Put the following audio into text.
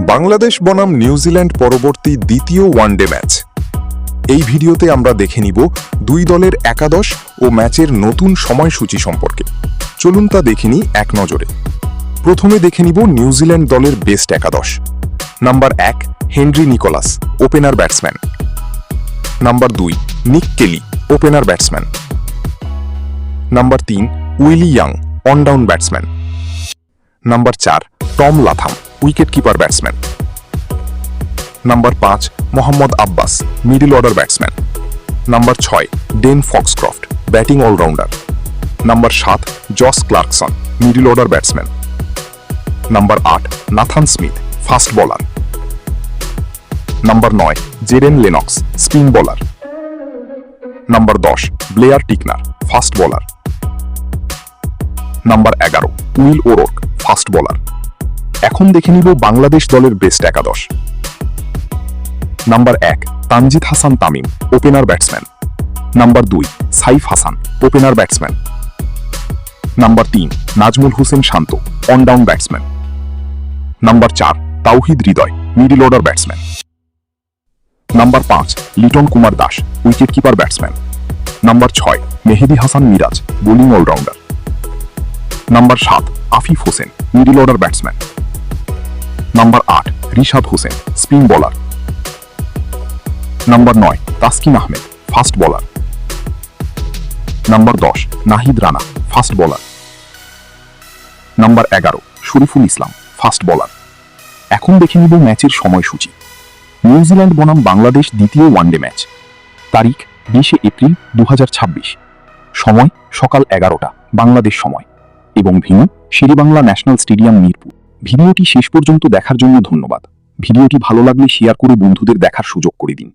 বাংলাদেশ বনাম নিউজিল্যান্ড পরবর্তী দ্বিতীয় ওয়ানডে ম্যাচ। এই ভিডিওতে আমরা দেখে নিব দুই দলের একাদশ ও ম্যাচের নতুন সময়সূচি সম্পর্কে। চলুন তা দেখে নিই এক নজরে। প্রথমে দেখে নিব নিউজিল্যান্ড দলের বেস্ট একাদশ। Number 1 Henry Nicholls, opener batsman. Number 2 Nick Kelly, opener batsman. Number 3 Willie Young, one down batsman. Number 4 Tom Latham, wicket keeper batsman. Number 5 Mohammad Abbas, middle order batsman. Number 6 Dean Foxcroft, batting allrounder. Number 7 Josh Clarkson, middle order batsman. Number 8 Nathan Smith, fast bowler. Number 9 Jayden Lennox, spin bowler. Number 10 Blair Tickner, fast bowler. Number 11 will ওরোর্ক, fast bowler. এখন দেখে নিব বাংলাদেশ দলের best একাদশ। Number 1 Tanzid Hasan Tamim, opener batsman. Number 2 Saif Hasan, opener batsman. Number 3 Najmul Hossain Shanto, one down batsman. Number 4 Towhid Hridoy, middle order batsman. Number 5 Liton Kumar Das, wicket keeper batsman. Number 6 Mehidy Hasan Miraz, bowling allrounder. Number 7 Afif Hossain, middle order batsman. Number 8 Rishad Hossain, spin bowler. Number 9 Taskin Ahmed, fast bowler. Number 10 Nahid Rana, fast bowler. Number 11 Shoriful Islam, fast bowler. এখন দেখে নিব ম্যাচের সময়সূচি। New Zealand বনাম বাংলাদেশ দ্বিতীয় one day match. তারিখ 20 April 2026। সময় সকাল 11টা বাংলাদেশ সময় এবং venue Sher e Bangla national stadium Mirpur. ভিডিওটি শেষ পর্যন্ত দেখার জন্য ধন্যবাদ। ভিডিওটি ভালো লাগলে শেয়ার করে বন্ধুদের দেখার সুযোগ করে দিন।